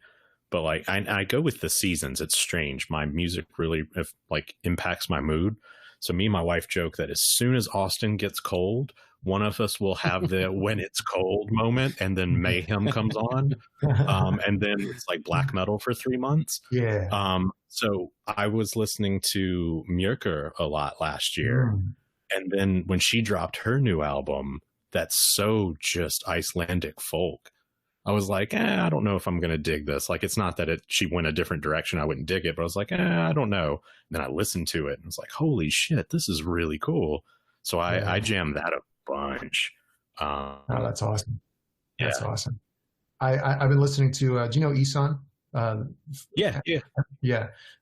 but like I go with the seasons. It's strange. My music really like impacts my mood. So me and my wife joke that as soon as Austin gets cold, one of us will have the when it's cold moment, and then Mayhem comes on, and then it's like black metal for 3 months. Yeah. So I was listening to Mjörker a lot last year, and then when she dropped her new album, that's so just Icelandic folk, I was like, I don't know if I'm going to dig this. Like, it's not that she went a different direction, I wouldn't dig it, but I was like, I don't know. And then I listened to it and it's like, holy shit, this is really cool. So I jammed that a bunch. Oh, that's awesome. That's awesome. I've been listening to, do you know Isan? Yeah.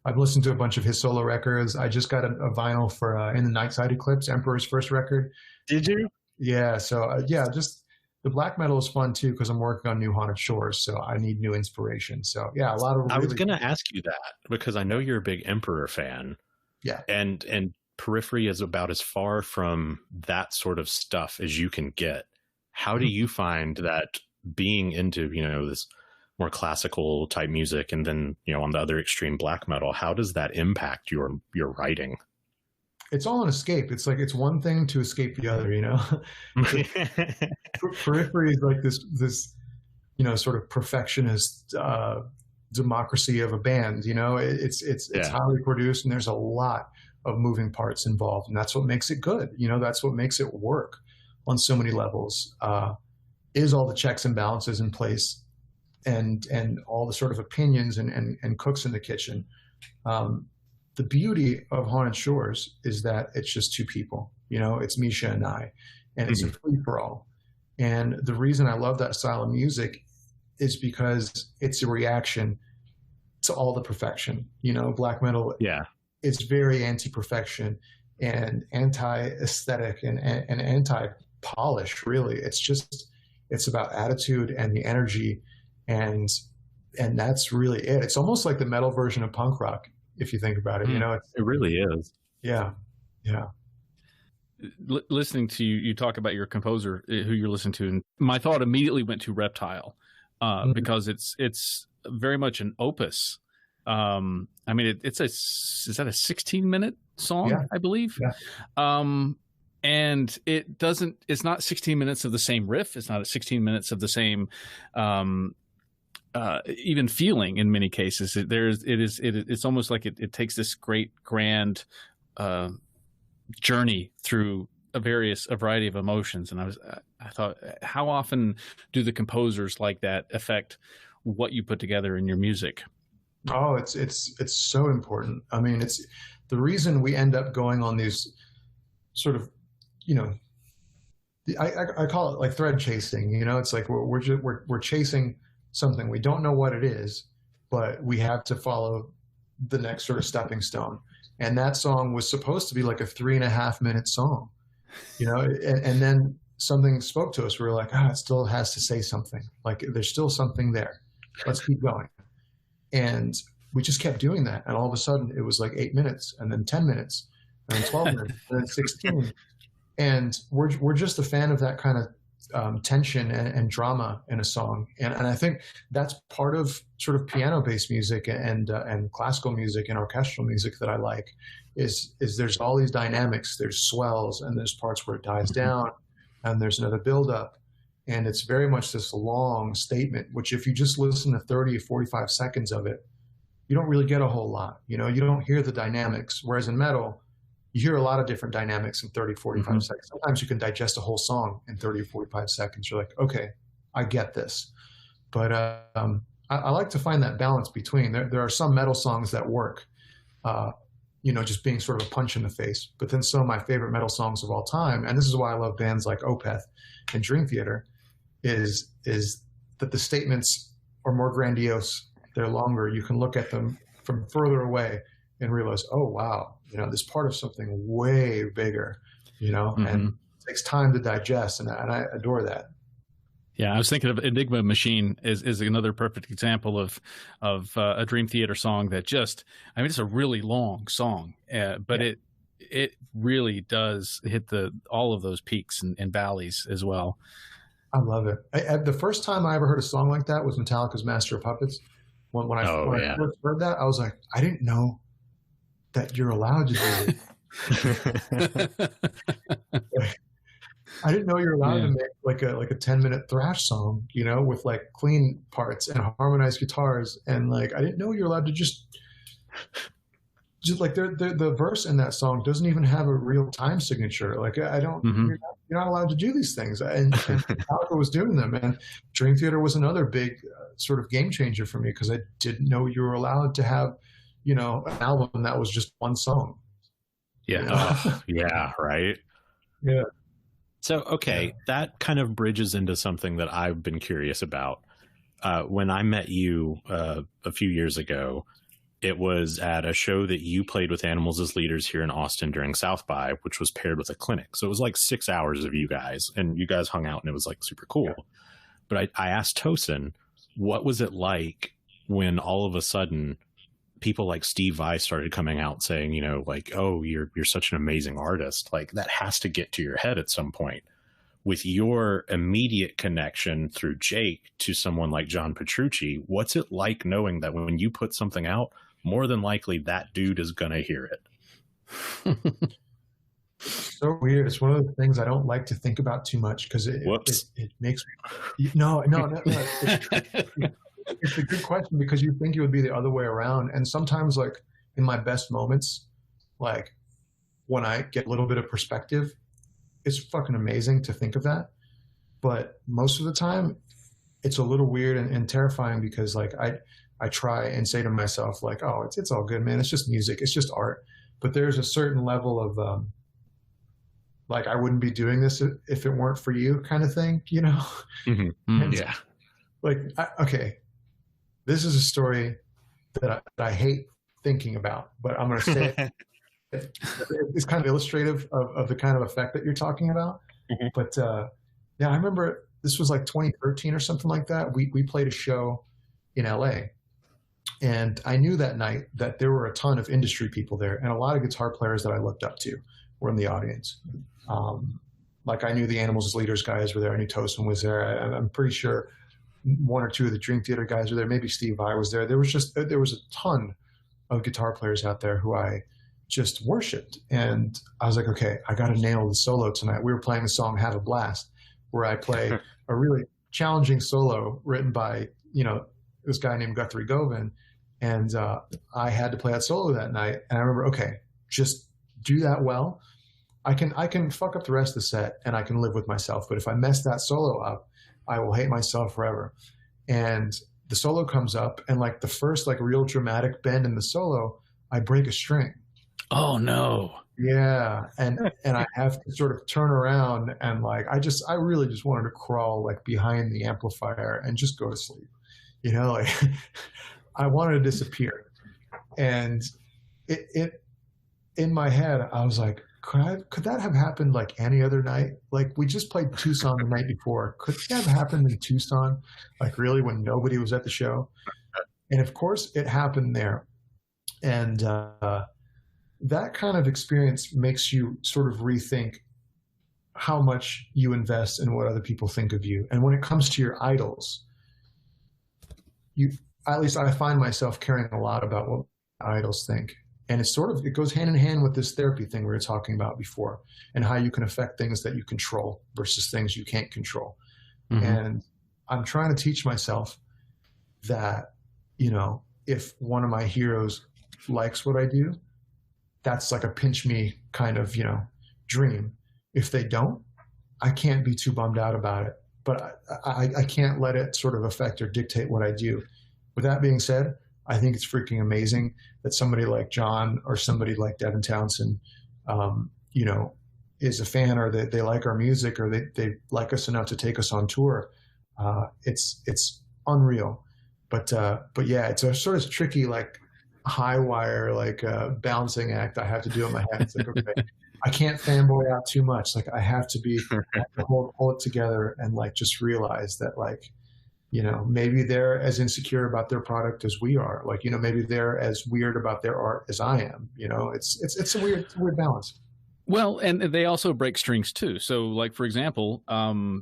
I've listened to a bunch of his solo records. I just got a vinyl for In the Night Side Eclipse, Emperor's first record. Did you? Yeah. So just the black metal is fun too, because I'm working on new Haunted Shores, so I need new inspiration. So yeah, a lot of. I was going to ask you that because I know you're a big Emperor fan. Yeah. And Periphery is about as far from that sort of stuff as you can get. How do you find that being into, this more classical type music and then, on the other extreme black metal, how does that impact your writing? It's all an escape. It's like, it's one thing to escape the other, Periphery is like this, sort of perfectionist democracy of a band, it's highly produced and there's a lot of moving parts involved. And that's what makes it good. That's what makes it work on so many levels, is all the checks and balances in place and all the sort of opinions and cooks in the kitchen. The beauty of Haunted Shores is that it's just two people, it's Misha and I, and it's a free for all. And the reason I love that style of music is because it's a reaction to all the perfection, black metal. Yeah. It's very anti-perfection and anti-aesthetic and anti-polish, really. It's about attitude and the energy, and that's really it. It's almost like the metal version of punk rock, if you think about it. It really is. Yeah. Listening to you talk about your composer who you're listening to, and my thought immediately went to Reptile, because it's very much an opus. I mean, is that a 16-minute song? Yeah. I believe. Yeah. And it's not 16 minutes of the same riff. It's not 16 minutes of the same, even feeling in many cases. It's almost like it takes this great grand, journey through a variety of emotions. And I thought, how often do the composers like that affect what you put together in your music? Oh, it's so important. I mean, it's the reason we end up going on these sort of, I call it like thread chasing. It's like we're chasing something. We don't know what it is, but we have to follow the next sort of stepping stone. And that song was supposed to be like a 3.5 minute song, and then something spoke to us. We were like, it still has to say something. Like there's still something there. Let's keep going. And we just kept doing that. And all of a sudden it was like 8 minutes, and then 10 minutes, and then 12 minutes, and then 16. And we're just a fan of that kind of tension and drama in a song. And I think that's part of sort of piano-based music and classical music and orchestral music that I like is there's all these dynamics. There's swells, and there's parts where it dies down, and there's another buildup. And it's very much this long statement, which if you just listen to 30 or 45 seconds of it, you don't really get a whole lot. You don't hear the dynamics. Whereas in metal, you hear a lot of different dynamics in 30, 45 seconds. Sometimes you can digest a whole song in 30 or 45 seconds. You're like, okay, I get this. But I like to find that balance between. There are some metal songs that work, just being sort of a punch in the face. But then some of my favorite metal songs of all time, and this is why I love bands like Opeth and Dream Theater, is that the statements are more grandiose. They're longer. You can look at them from further away and realize, oh, wow, this part of something way bigger, and it takes time to digest. And I adore that. Yeah, I was thinking of Enigma Machine is another perfect example of a Dream Theater song that it's a really long song, but it really does hit all of those peaks and valleys as well. I love it. The first time I ever heard a song like that was Metallica's Master of Puppets. When I first heard that, I was like, I didn't know that you're allowed to do it. I didn't know you're allowed to make like a 10-minute thrash song, you know, with like clean parts and harmonized guitars, and like I didn't know you're allowed to just like the verse in that song doesn't even have a real time signature. Like I don't, you're not allowed to do these things, and Metallica was doing them, and Dream Theater was another big sort of game changer for me because I didn't know you were allowed to have, you know, an album that was just one song. Yeah. You know? Yeah. Right. Yeah. So, okay, that kind of bridges into something that I've been curious about. When I met you a few years ago, it was at a show that you played with Animals as Leaders here in Austin during South by, which was paired with a clinic. So it was like 6 hours of you guys, and you guys hung out, and it was like super cool. Yeah. But I asked Tosin, what was it like when all of a sudden people like Steve Vai started coming out saying, you know, like, oh, you're such an amazing artist. Like that has to get to your head at some point. With your immediate connection through Jake to someone like John Petrucci, what's it like knowing that when you put something out, more than likely that dude is going to hear it? So weird. It's one of the things I don't like to think about too much because it makes me, no. It's a good question because you think it would be the other way around. And sometimes like in my best moments, like when I get a little bit of perspective, it's fucking amazing to think of that. But most of the time it's a little weird and terrifying because like I try and say to myself like, oh, it's all good, man. It's just music. It's just art. But there's a certain level of, like I wouldn't be doing this if it weren't for you kind of thing, you know? Mm-hmm. Yeah. Like, okay. This is a story that I hate thinking about, but I'm going to say it. It's kind of illustrative of the kind of effect that you're talking about. Mm-hmm. But yeah, I remember this was like 2013 or something like that. We played a show in LA, and I knew that night that there were a ton of industry people there, and a lot of guitar players that I looked up to were in the audience. Like I knew the Animals as Leaders guys were there. I knew Tosin was there. I'm pretty sure one or two of the Dream Theater guys were there. Maybe Steve Vai was there. There was a ton of guitar players out there who I just worshipped. And I was like, okay, I got to nail the solo tonight. We were playing the song Have a Blast, where I play a really challenging solo written by, you know, this guy named Guthrie Govan. And I had to play that solo that night. And I remember, okay, just do that well. I can fuck up the rest of the set and I can live with myself. But if I mess that solo up, I will hate myself forever. And the solo comes up, and like the first like real dramatic bend in the solo, I break a string. Oh no. Yeah. And I have to sort of turn around and like, I really just wanted to crawl like behind the amplifier and just go to sleep. You know, like I wanted to disappear. And it in my head, I was like, could that have happened like any other night? Like we just played Tucson the night before. Could that have happened in Tucson? Like really when nobody was at the show? And of course it happened there. And that kind of experience makes you sort of rethink how much you invest in what other people think of you. And when it comes to your idols, at least I find myself caring a lot about what idols think. And it goes hand in hand with this therapy thing we were talking about before, and how you can affect things that you control versus things you can't control. Mm-hmm. And I'm trying to teach myself that, you know, if one of my heroes likes what I do, that's like a pinch me kind of, you know, dream. If they don't, I can't be too bummed out about it, but I can't let it sort of affect or dictate what I do. With that being said, I think it's freaking amazing that somebody like John or somebody like Devin Townsend, you know, is a fan, or they like our music, or they like us enough to take us on tour. It's unreal. But yeah, it's a sort of tricky, like high wire, like balancing act I have to do in my head. It's like, okay, I can't fanboy out too much. Like I have to hold it together and like just realize that like maybe they're as insecure about their product as we are. Like, maybe they're as weird about their art as I am. It's a weird balance. Well, and they also break strings too. So, like, for example,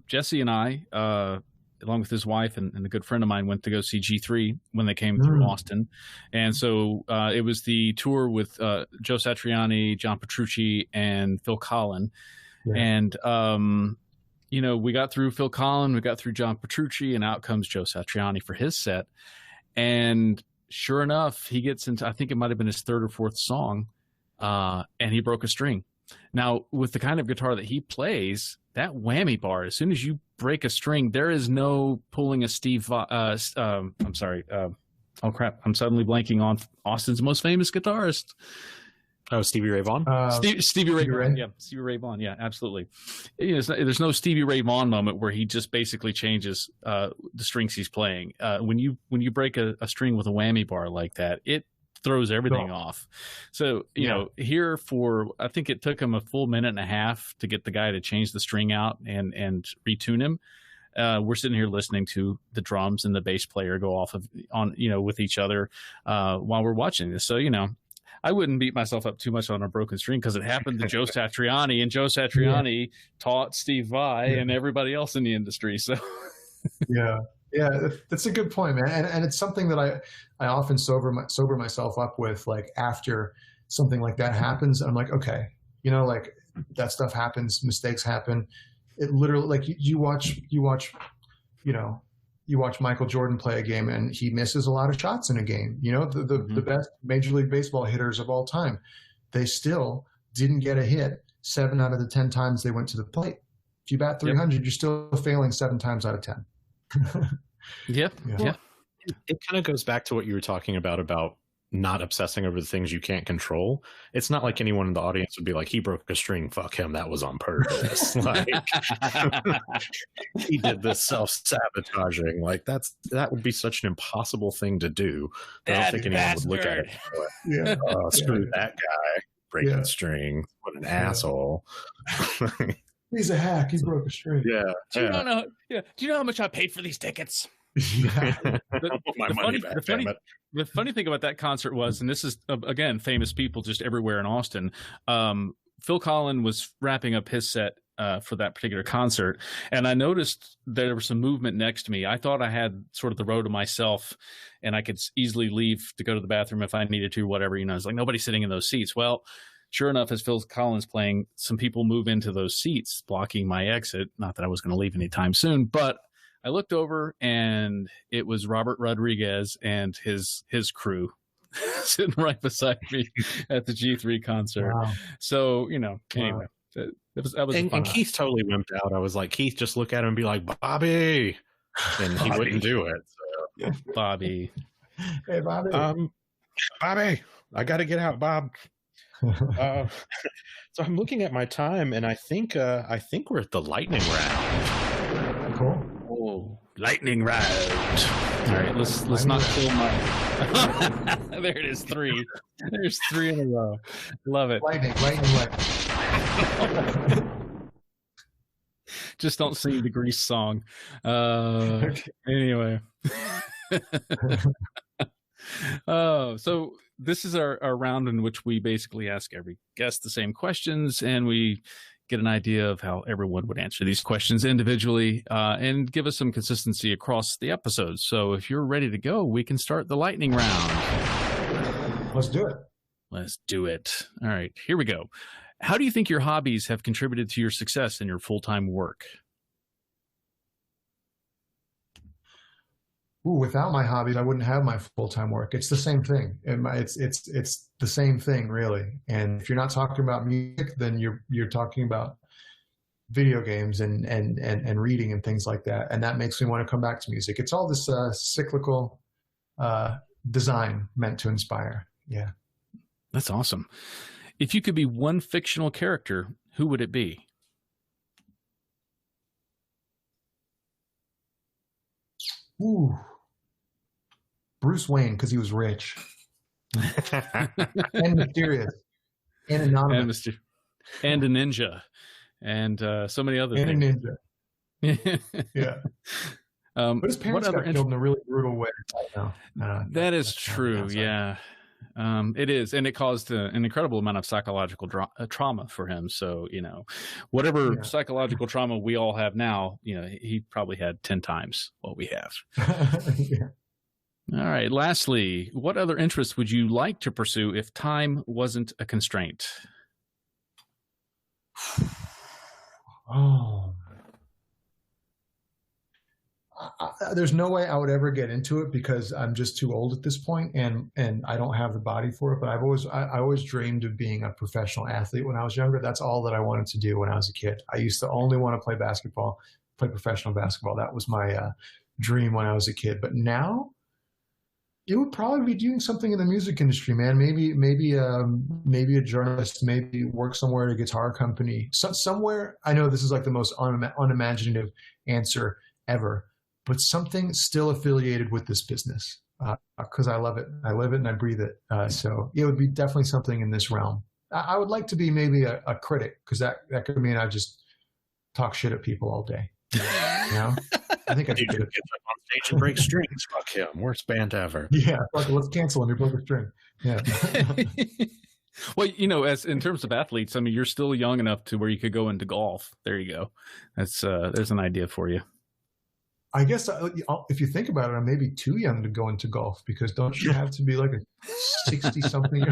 Jesse and I, along with his wife and a good friend of mine, went to go see G3 when they came through Austin. And so it was the tour with Joe Satriani, John Petrucci, and Phil Collin. Yeah. And, we got through Phil Collin, we got through John Petrucci, and out comes Joe Satriani for his set. And sure enough, he gets into, I think it might have been his third or fourth song, and he broke a string. Now, with the kind of guitar that he plays, that whammy bar, as soon as you break a string, there is no pulling a I'm sorry. Oh, crap. I'm suddenly blanking on Austin's most famous guitarist. Oh, Stevie Ray Vaughan? Stevie Ray Vaughan. Yeah, Stevie Ray Vaughan. Yeah, absolutely. There's no Stevie Ray Vaughan moment where he just basically changes the strings he's playing. When you break a string with a whammy bar like that, it throws everything off. So, here I think it took him a full minute and a half to get the guy to change the string out and retune him. We're sitting here listening to the drums and the bass player go off with each other while we're watching this. So, I wouldn't beat myself up too much on a broken string because it happened to Joe Satriani, and Joe Satriani taught Steve Vai and everybody else in the industry. So, yeah, that's a good point, man. And it's something that I often sober myself up with, like, after something like that happens. I'm like, okay, like, that stuff happens, mistakes happen. It literally, like, you watch Michael Jordan play a game and he misses a lot of shots in a game. The best Major League Baseball hitters of all time, they still didn't get a hit 7 out of the 10 times they went to the plate. If you bat 300, you're still failing 7 times out of 10. Yeah. It kind of goes back to what you were talking about not obsessing over the things you can't control. It's not like anyone in the audience would be like, he broke a string, fuck him, that was on purpose. Like, he did this self-sabotaging. Like, that would be such an impossible thing to do. I don't think anyone would look at it. Screw that guy breaking a string. What an asshole. He's a hack. He broke a string. Do you know how much I paid for these tickets? The funny thing about that concert was, and this is, again, famous people just everywhere in Austin, Phil Collin was wrapping up his set for that particular concert, and I noticed there was some movement next to me. I thought I had sort of the row to myself, and I could easily leave to go to the bathroom if I needed to, whatever. It's like nobody's sitting in those seats. Well, sure enough, as Phil Collins playing, some people move into those seats, blocking my exit. Not that I was going to leave anytime soon, but I looked over and it was Robert Rodriguez and his crew sitting right beside me at the G3 concert. Wow. So, anyway, that was and Keith totally wimped out. I was like, Keith, just look at him and be like, Bobby. And he wouldn't do it. So. Bobby. Hey, Bobby. Bobby, I got to get out, Bob. So I'm looking at my time, and I think we're at the lightning round. Cool. Oh, lightning round. All right, let's not kill my. There it is, 3. There's 3 in a row. Love it. Lightning. Just don't sing the Grease song. Anyway. So this is our round in which we basically ask every guest the same questions, and we get an idea of how everyone would answer these questions individually, and give us some consistency across the episodes. So if you're ready to go, we can start the lightning round. Let's do it. Let's do it. All right, here we go. How do you think your hobbies have contributed to your success in your full-time work? Without my hobbies, I wouldn't have my full-time work. It's the same thing. It's the same thing, really. And if you're not talking about music, then you're talking about video games and reading and things like that. And that makes me want to come back to music. It's all this cyclical design meant to inspire. Yeah. That's awesome. If you could be one fictional character, who would it be? Ooh. Bruce Wayne, because he was rich. And mysterious. And anonymous. And a ninja. And so many other things. And a ninja. Yeah. But his parents got killed in a really brutal way. That is true. Yeah. It is, and it caused an incredible amount of psychological trauma for him. So, whatever psychological trauma we all have now, he probably had 10 times what we have. All right. Lastly, what other interests would you like to pursue if time wasn't a constraint? There's no way I would ever get into it because I'm just too old at this point, and I don't have the body for it. But I always dreamed of being a professional athlete when I was younger. That's all that I wanted to do when I was a kid. I used to only want to play basketball, play professional basketball. That was my dream when I was a kid. But now, it would probably be doing something in the music industry, man. Maybe a journalist, maybe work somewhere at a guitar company. Somewhere, I know this is like the most unimaginative answer ever, but something still affiliated with this business because I love it. I live it and I breathe it. So it would be definitely something in this realm. I would like to be maybe a critic because that could mean I just talk shit at people all day. I think I could get on stage and break strings. Fuck him. Worst band ever. Yeah. Let's cancel and break a string. Yeah. Well, as in terms of athletes, I mean, you're still young enough to where you could go into golf. There you go. That's there's an idea for you. I guess if you think about it, I'm maybe too young to go into golf because don't you have to be like a 60-something?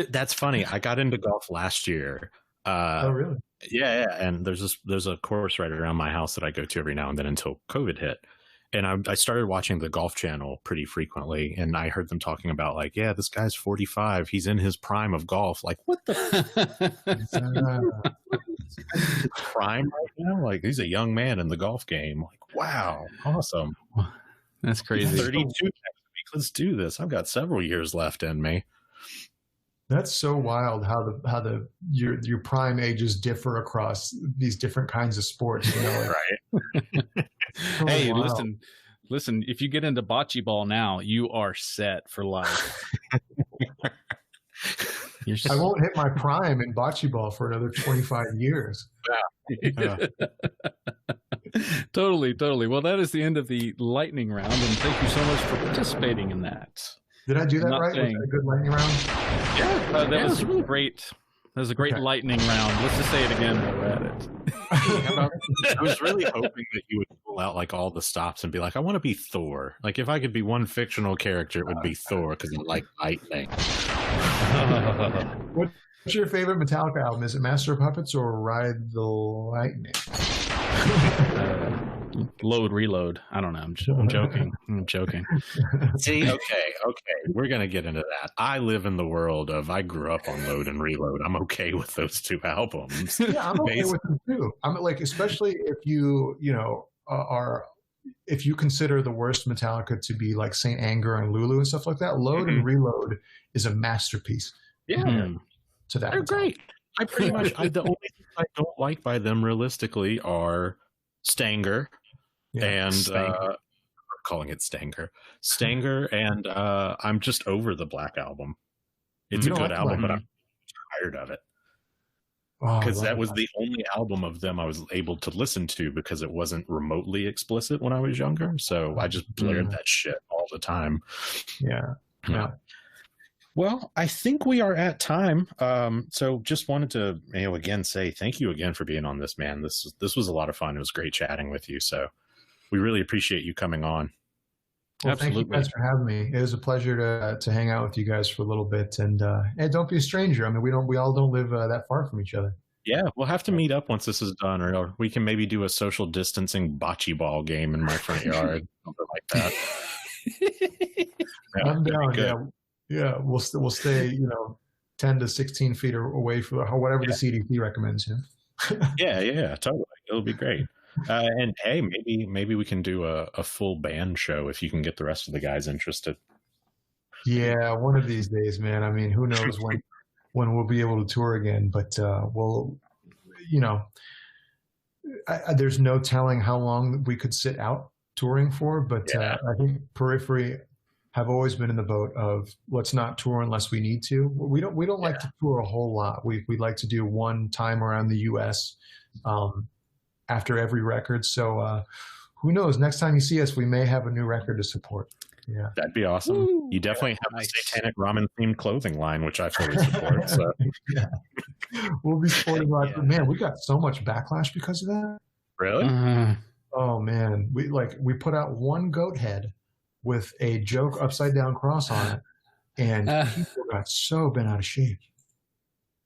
That's funny. I got into golf last year. Oh, really? Yeah. And there's a course right around my house that I go to every now and then until COVID hit. And I started watching the Golf Channel pretty frequently, and I heard them talking about like, yeah, this guy's 45. He's in his prime of golf. Like, what the prime right now? Like, he's a young man in the golf game. Like, wow, awesome. That's crazy. 32 next week. Let's do this. I've got several years left in me. That's so wild how your prime ages differ across these different kinds of sports. Right. Oh, hey, wow. listen, if you get into bocce ball now, you are set for life. I won't hit my prime in bocce ball for another 25 years. Totally. Well, that is the end of the lightning round, and thank you so much for participating in that. Did I do that right? Was that a good lightning round? Yeah, that was great. That was a great lightning round. Let's just say it again while we're at it. I was really hoping that you would pull out like all the stops and be like, I want to be Thor. Like if I could be one fictional character, it would be Thor because I like lightning. What's your favorite Metallica album? Is it Master of Puppets or Ride the Lightning? Load, reload. I don't know. I'm joking. See, okay. We're going to get into that. I live in the world of, I grew up on Load and Reload. I'm okay with those two albums. Yeah, I'm okay with them too. I'm like, especially if you if you consider the worst Metallica to be like Saint Anger and Lulu and stuff like that, Load and Reload is a masterpiece. Yeah. To that. They're great. I pretty much, the only things I don't like by them realistically are Stanger and I'm calling it Stanger and I'm just over the Black Album. It's a good album, but I'm tired of it because that was the only album of them I was able to listen to because it wasn't remotely explicit when I was younger. So I just blared that shit all the time. Yeah. Well, I think we are at time. So just wanted to, again say thank you again for being on this, man. This was a lot of fun. It was great chatting with you. So we really appreciate you coming on. Well, absolutely. Thank you guys for having me. It was a pleasure to hang out with you guys for a little bit, and don't be a stranger. I mean, we all don't live that far from each other. Yeah, we'll have to meet up once this is done, or we can maybe do a social distancing bocce ball game in my front yard, something like that. I'm down. Yeah, we'll stay 10 to 16 feet away from whatever the CDC recommends. Yeah, totally. It'll be great. And hey, maybe we can do a full band show if you can get the rest of the guys interested. Yeah, one of these days, man. I mean, who knows when we'll be able to tour again? But there's no telling how long we could sit out touring for. But I think Periphery have always been in the boat of let's not tour unless we need to. We don't like to tour a whole lot. We like to do one time around the U.S. After every record. So who knows? Next time you see us, we may have a new record to support. Yeah, that'd be awesome. Ooh, you definitely have a satanic ramen themed clothing line, which I fully support. So yeah, we'll be supporting that. Yeah. Man, we got so much backlash because of that. Really? Oh man, we put out one goat head with a joke upside down cross on it, and people got so bent out of shape.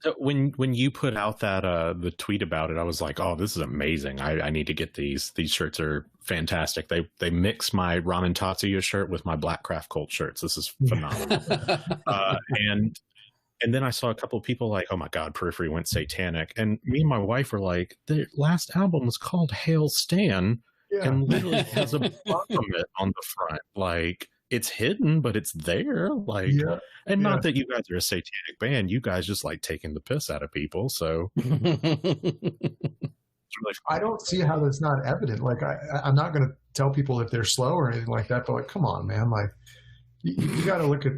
So when you put out that the tweet about it, I was like, oh, this is amazing. I need to get these. These shirts are fantastic. They mix my Ramen Tatsuya shirt with my Black Craft Cult shirts. This is phenomenal. And then I saw a couple of people like, oh my God, Periphery went satanic. And me and my wife were like, the last album was called Hail Stan and literally has a bottomlet on the front. Like, it's hidden, but it's there. Like, and not that you guys are a satanic band. You guys just like taking the piss out of people. So I don't see how that's not evident. Like, I'm not going to tell people if they're slow or anything like that, but like, come on, man. Like, you got to look at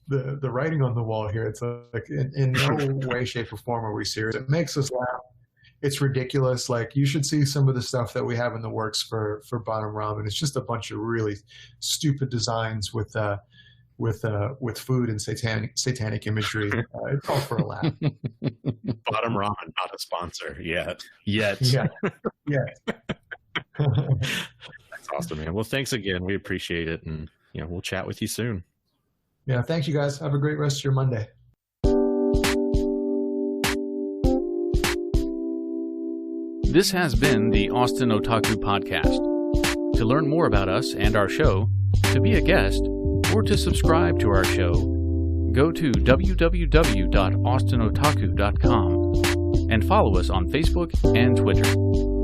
the writing on the wall here. It's like in no way, shape, or form are we serious. It makes us laugh. It's ridiculous. Like, you should see some of the stuff that we have in the works for Bottom Ramen. It's just a bunch of really stupid designs with food and satanic imagery. It's all for a laugh. Bottom Ramen, not a sponsor yet. Yeah. That's awesome, man. Well, thanks again. We appreciate it, and we'll chat with you soon. Yeah, thanks, you guys. Have a great rest of your Monday. This has been the Austin Otaku Podcast. To learn more about us and our show, to be a guest, or to subscribe to our show, go to www.austinotaku.com and follow us on Facebook and Twitter.